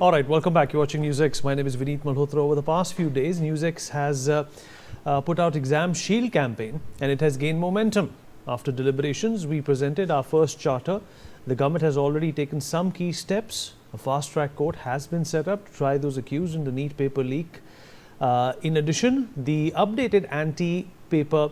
All right, welcome back. You're watching NewsX. My name is Vineet Malhotra. Over the past few days, NewsX has put out Exam Shield campaign, and it has gained momentum. After deliberations, we presented our first charter. The government has already taken some key steps. A fast-track court has been set up to try those accused in the NEET paper leak. In addition, the updated anti-paper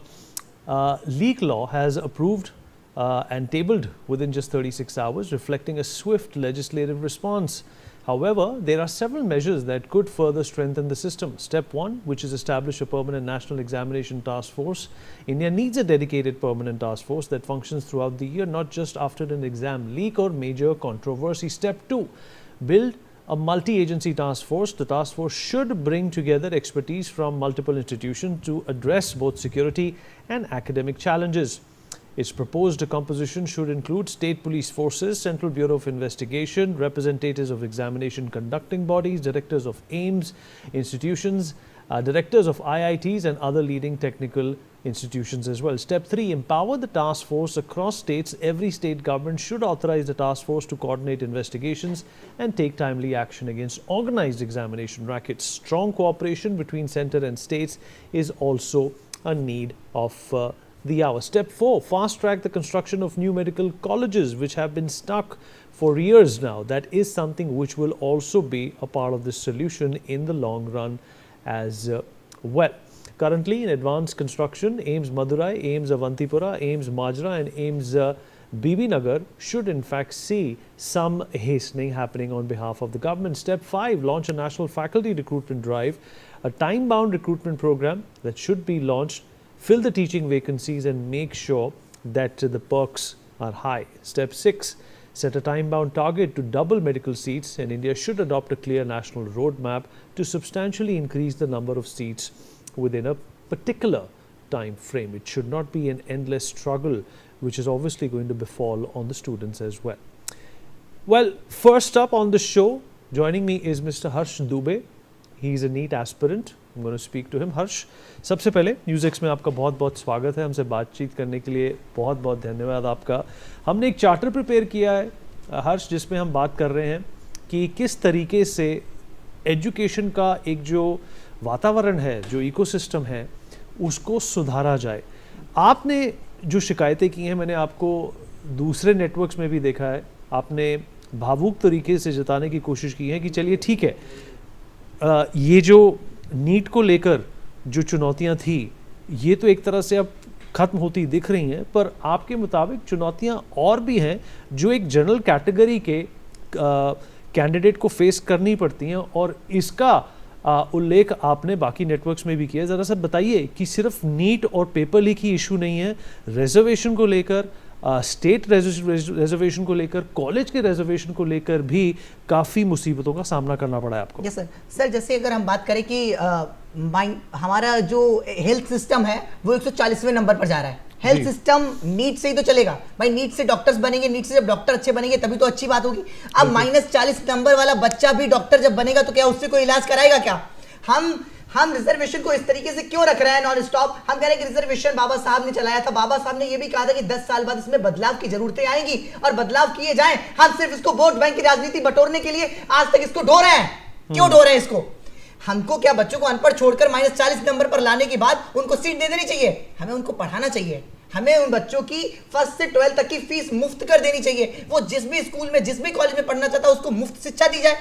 leak law has approved and tabled within just 36 hours, reflecting a swift legislative response. However, there are several measures that could further strengthen the system. Step 1, which is establish a permanent national examination task force. India needs a dedicated permanent task force that functions throughout the year, not just after an exam leak or major controversy. Step 2, build a multi-agency task force. The task force should bring together expertise from multiple institutions to address both security and academic challenges. Its proposed composition should include state police forces, Central Bureau of Investigation, representatives of examination conducting bodies, directors of AIIMS institutions, directors of IITs and other leading technical institutions as well. Step 3, empower the task force across states. Every state government should authorize the task force to coordinate investigations and take timely action against organized examination rackets. Strong cooperation between center and states is also a need of the hour. Step 4, fast track the construction of new medical colleges which have been stuck for years now. That is something which will also be a part of the solution in the long run as well. Currently in advanced construction, AIIMS Madurai, AIIMS Avantipura, AIIMS Majra and AIIMS Bibinagar should in fact see some hastening happening on behalf of the government. Step 5, launch a national faculty recruitment drive, a time-bound recruitment program that should be launched. Fill the teaching vacancies and make sure that the perks are high. Step 6, set a time-bound target to double medical seats, and India should adopt a clear national roadmap to substantially increase the number of seats within a particular time frame. It should not be an endless struggle, which is obviously going to befall on the students as well. Well, first up on the show, joining me is Mr. Harsh Dubey. He is a NEET aspirant. I'm going to speak to him. हर्ष, सबसे पहले NewsX में आपका बहुत-बहुत स्वागत है. हमसे बातचीत करने के लिए बहुत-बहुत धन्यवाद आपका. हमने एक चार्टर प्रिपेयर किया है हर्ष, जिसमें हम बात कर रहे हैं कि किस तरीके से एजुकेशन का एक जो वातावरण है, जो इकोसिस्टम है, उसको सुधारा जाए. आपने जो शिकायतें की हैं, मैंने आपको दूसरे नेटवर्क्स में भी देखा है. आपने भावुक तरीके से जताने की कोशिश की है कि चलिए ठीक है, ये जो नीट को लेकर जो चुनौतियां थी, ये तो एक तरह से अब खत्म होती दिख रही हैं, पर आपके मुताबिक चुनौतियां और भी हैं जो एक जनरल कैटेगरी के कैंडिडेट को फेस करनी पड़ती हैं, और इसका उल्लेख आपने बाकी नेटवर्क्स में भी किया. ज़रा सा बताइए कि सिर्फ नीट और पेपर लीक ही इशू नहीं है, रिजर्वेशन को लेकर, स्टेट रिजर्वेशन को लेकर, कॉलेज के रिजर्वेशन को लेकर भी काफ़ी मुसीबतों का सामना करना पड़ा है आपको. यस सर, जैसे अगर हम बात करें कि हमारा जो हेल्थ सिस्टम है वो 140वें नंबर पर जा रहा है. हेल्थ सिस्टम नीट से ही तो चलेगा भाई. नीट से डॉक्टर्स बनेंगे, नीट से जब डॉक्टर अच्छे बनेंगे तभी तो अच्छी बात होगी. अब -40 नंबर वाला बच्चा भी डॉक्टर जब बनेगा तो क्या उससे कोई इलाज कराएगा क्या? हम रिजर्वेशन को इस तरीके से क्यों रख रहे हैं नॉन स्टॉप? हम कह रहे हैं कि रिजर्वेशन बाबा साहब ने चलाया था. बाबा साहब ने यह भी कहा था कि 10 साल बाद इसमें बदलाव की जरूरतें आएंगी और बदलाव किए जाएं. हम सिर्फ इसको वोट बैंक की राजनीति बटोरने के लिए आज तक इसको ढो रहे हैं. क्यों ढो रहे हैं इसको? हमको क्या बच्चों को अनपढ़ छोड़कर -40 नंबर पर लाने के बाद उनको सीट दे देनी चाहिए? हमें उनको पढ़ाना चाहिए. हमें उन बच्चों की 1st से 12th तक की फीस मुफ्त कर देनी चाहिए. वो जिस भी स्कूल में, जिस भी कॉलेज में पढ़ना चाहता है उसको मुफ्त शिक्षा दी जाए.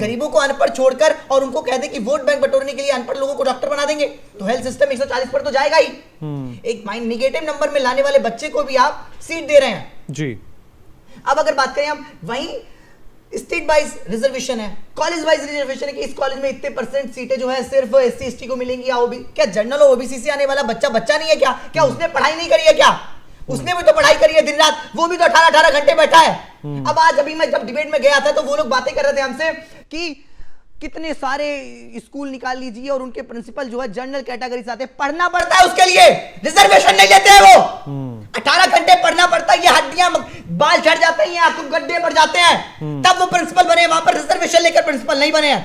गरीबों को अनपढ़ छोड़कर और उनको कह दे कि वोट बैंक बटोरने के लिए अनपढ़ लोगों को डॉक्टर बना देंगे तो हेल्थ सिस्टम 140 पर तो जाएगा ही. एक नेगेटिव नंबर में लाने वाले बच्चे को भी आप सीट दे रहे हैं जी. अब अगर बात करें हम, वहीं स्टेट वाइज रिजर्वेशन है, कॉलेज वाइज रिजर्वेशन है कि इस कॉलेज में इतने % सीटें जो है सिर्फ SC ST को मिलेंगी या ओबी. क्या जनरल और OBC से आने वाला बच्चा नहीं है क्या? क्या उसने पढ़ाई नहीं करी है क्या? उसने भी तो पढ़ाई करी है दिन रात. वो भी तो 18 घंटे बैठा है. अब आज अभी मैं जब डिबेट में गया था तो वो लोग बातें कर रहे थे हमसे कि कितने सारे स्कूल निकाल लीजिए और उनके प्रिंसिपल जो है जनरल कैटेगरी से आते हैं. पढ़ना पड़ता है उसके लिए, रिजर्वेशन नहीं लेते हैं वो. 18 घंटे पढ़ना पड़ता है. ये हड्डियां, बाल झड़ जाते हैं, आंखों गड्ढे पड़ जाते हैं, तब वो प्रिंसिपल बने. वहां पर रिजर्वेशन लेकर प्रिंसिपल नहीं बने हैं.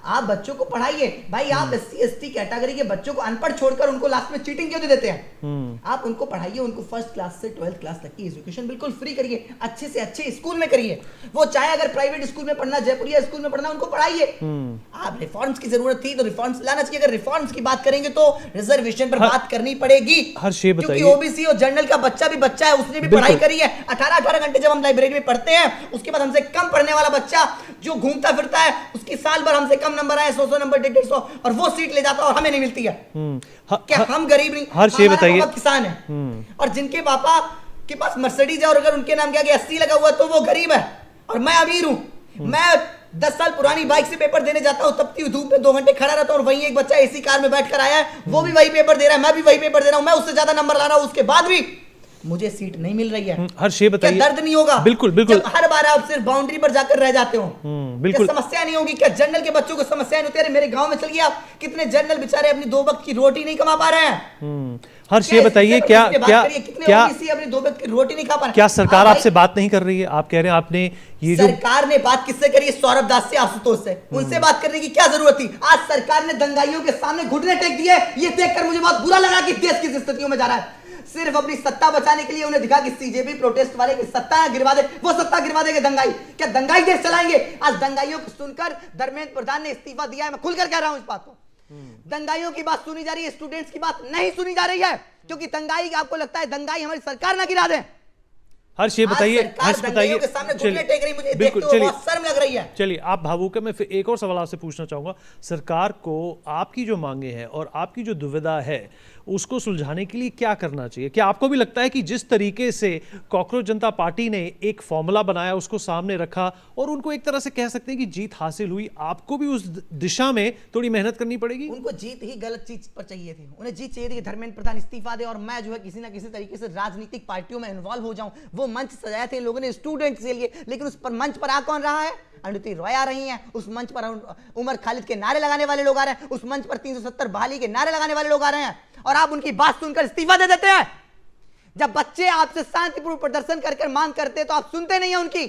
आप बच्चों को पढ़ाइए भाई। आप SC/ST कैटेगरी के बच्चों को अनपढ़ छोड़कर उनको लास्ट में चीटिंग क्यों दे देते हैं? आप उनको पढ़ाइए, उनको फर्स्ट क्लास से 12th क्लास तक की एजुकेशन बिल्कुल फ्री करिए, अच्छे से अच्छे स्कूल में करिए। वो चाहे अगर प्राइवेट स्कूल में पढ़ना, जयपुरिया स्कूल में पढ़ना, उनको पढ़ाइए। आप रिफॉर्म्स की जरूरत थी तो रिफॉर्म्स लाना चाहिए। अगर रिफॉर्म्स की बात करेंगे तो रिजर्वेशन पर बात करनी पड़ेगी, क्योंकि ओबीसी और जनरल का बच्चा भी बच्चा है, उसने भी पढ़ाई करी है। 18-18 घंटे जब हम लाइब्रेरी में पढ़ते हैं, उसके बाद हमसे कम पढ़ने वाला बच्चा जो घूमता फिरता है, उसकी साल भर हमसे कम नंबर आए, 100 नंबर, 150, और वो सीट ले जाता है और हमें नहीं मिलती है। क्या हम गरीब नहीं? हर्ष, ये बताइए, किसान है और जिनके पापा के पास मर्सिडीज है और अगर उनके नाम के आगे 80 लगा हुआ तो वो गरीब है और मैं अमीर हूं। मैं 10 साल पुरानी बाइक से पेपर देने जाता हूं, तपती हुई धूप में 2 घंटे खड़ा रहता हूं, और वहीं एक बच्चा एसी कार में बैठकर आया है, वो भी वही पेपर दे रहा है, मैं भी वही पेपर दे रहा हूं, मैं उससे ज्यादा नंबर ला रहा हूं, उसके बाद भी मुझे सीट नहीं मिल रही है। हर्ष, ये बताइए, दर्द नहीं होगा? बिल्कुल बिल्कुल। जब हर बार आप सिर्फ बाउंड्री पर जाकर रह जाते हो, बिल्कुल समस्या नहीं होगी? क्या जनरल के बच्चों को समस्या नहीं होती? अरे मेरे गांव में चलिए आप, कितने जनरल बेचारे अपनी 2 वक्त की रोटी नहीं कमा पा रहे हैं। हर्ष, ये बताइए, क्या अपनी 2 वक्त की रोटी नहीं खा पा रहे? क्या सरकार आपसे बात नहीं कर रही है? आप कह रहे हैं आपने ये जो सरकार ने बात किससे करी? सौरभ दास से, आशुतोष से। उनसे बात करने की क्या जरूरत थी? आज सरकार ने दंगाइयों के सामने घुटने टेक दिए। ये देखकर मुझे बहुत बुरा लगा कि देश किस स्थितियों में जा रहा है। सिर्फ अपनी सत्ता बचाने के लिए उन्हें दिखा कि सीजेपी प्रोटेस्ट वाले की सत्ता गिरवा दे, वो सत्ता गिरवा देंगे दंगाई। क्या दंगाई देश चलाएंगे? आज दंगाइयों को सुनकर धर्मेंद्र प्रधान ने इस्तीफा दिया है। मैं खुलकर कह रहा हूं इस बात को। दंगाइयों की बात सुनी जा रही है, स्टूडेंट्स की बात नहीं सुनी जा रही है, क्योंकि दंगाई, आपको लगता है दंगाई हमारी सरकार ना गिरा दे। हर्ष, ये बताइए, हर्ष बताइए, बिल्कुल, चलिए, शर्म लग रही है। चलिए, आप भावुक है, मैं फिर एक और सवाल आपसे पूछना चाहूंगा। सरकार को आपकी जो मांगे हैं और आपकी जो दुविधा है उसको सुलझाने के लिए क्या करना चाहिए? क्या आपको भी लगता है कि जिस तरीके से कॉकरोच जनता पार्टी ने एक फॉर्मूला बनाया, उसको सामने रखा और उनको एक तरह से कह सकते हैं कि जीत हासिल हुई, आपको भी उस दिशा में थोड़ी मेहनत करनी पड़ेगी? उनको जीत ही गलत चीज पर चाहिए थी। उन्हें जीत चाहिए थी कि धर्मेंद्र प्रधान इस्तीफा दे और मैं जो है किसी ना किसी तरीके से राजनीतिक पार्टियों में इन्वॉल्व हो जाऊं। वो मंच सजाए थे लोगों ने स्टूडेंट्स के लिए, लेकिन उस पर मंच पर आ कौन रहा है? अनुति रॉय आ रही हैं। उस मंच पर उमर खालिद के नारे लगाने वाले लोग आ रहे हैं। उस मंच पर 370 बहाली के नारे लगाने वाले लोग आ रहे हैं, और आप उनकी बात सुनकर इस्तीफा दे देते हैं। जब बच्चे आपसे शांतिपूर्ण प्रदर्शन करके मांग करते तो आप सुनते नहीं है उनकी।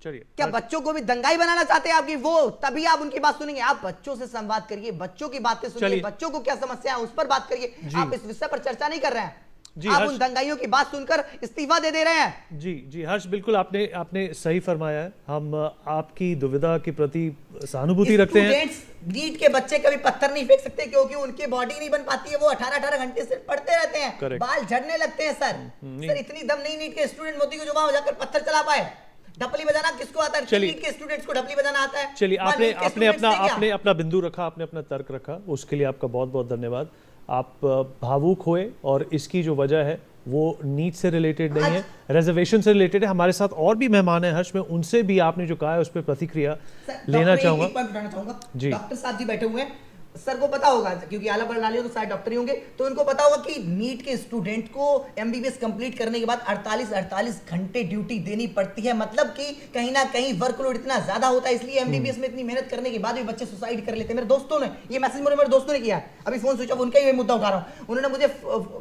चलिए, क्या बच्चों को भी दंगाई बनाना चाहते हैं आपकी? वो तभी आप उनकी बात सुनेंगे। आप बच्चों से संवाद करिए, बच्चों की बातें सुनिए, बच्चों को क्या समस्या है उस पर बात करिए। आप इस विषय पर चर्चा नहीं कर रहे हैं, आप उन दंगाइयों की बात सुनकर इस्तीफा दे रहे हैं। जी हर्ष, बिल्कुल आपने सही फरमाया है। हम आपकी दुविधा के प्रति सहानुभूति रखते हैं। नीट के बच्चे कभी पत्थर नहीं फेंक सकते क्योंकि उनकी बॉडी नहीं बन पाती है। वो 18-18 घंटे से पढ़ते रहते हैं, बाल झड़ने लगते हैं। सर इतनी दम नहीं नीट के स्टूडेंट मोदी को जो वहां जाकर पत्थर चला पाए। ढपली बजाना किसको आता है? नीट के स्टूडेंट्स को ढपली बजाना आता है। चलिए, आपने अपना बिंदु रखा, आपने अपना तर्क रखा, उसके लिए आपका बहुत बहुत धन्यवाद। आप भावुक हुए और इसकी जो वजह है वो नीट से रिलेटेड नहीं है, रिजर्वेशन से रिलेटेड है। हमारे साथ और भी मेहमान हैं हर्ष, में उनसे भी आपने जो कहा है उस पर प्रतिक्रिया लेना चाहूंगा। डॉक्टर साहब जी बैठे हुए हैं, सर को पता होगा क्योंकि आला प्रणाली तो शायद डॉक्टर ही होंगे, तो उनको पता होगा कि नीट के स्टूडेंट को एमबीबीएस कंप्लीट करने के बाद 48 घंटे ड्यूटी देनी पड़ती है। मतलब कि कहीं ना कहीं वर्कलोड इतना ज्यादा होता है, इसलिए एमबीबीएस में इतनी मेहनत करने के बाद भी बच्चे सुसाइड कर लेते हैं। मेरे दोस्तों ने ये मैसेज मेरे दोस्तों ने किया है, अभी फोन स्विच ऑफ, उनका ही मुद्दा उठा रहा हूं। उन्होंने मुझे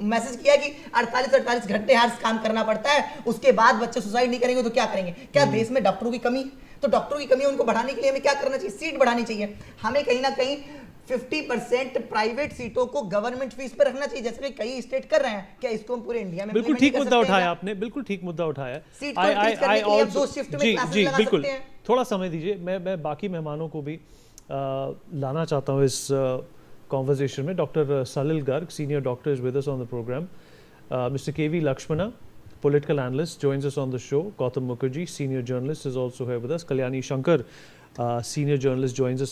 मैसेज किया कि 48 घंटे हर काम करना पड़ता है, उसके बाद बच्चे सुसाइड नहीं करेंगे तो क्या करेंगे? क्या देश में डॉक्टरों की कमी? तो डॉक्टरों की कमी उनको बढ़ाने के लिए हमें क्या करना चाहिए? सीट बढ़ानी चाहिए। हमें कहीं ना कहीं 50% प्राइवेट सीटों को गवर्नमेंट फीस पे रखना चाहिए, जैसे कई स्टेट कर रहे हैं। क्या इसको हम पूरे इंडिया में? बिल्कुल ठीक मुद्दा उठाया आपने, बिल्कुल ठीक मुद्दा उठाया। जी बिल्कुल, थोड़ा समय दीजिए, मैं बाकी मेहमानों को भी लाना चाहता हूँ इस कॉन्वर्सेशन में। Doctor Salil Garg, senior doctor, is with us on the programme. Mister KV Lakshmana, political analyst, joins us on the show. Gautam Mukherjee, senior journalist, is also here with us. Kalyani Shankar, senior journalist, joins us on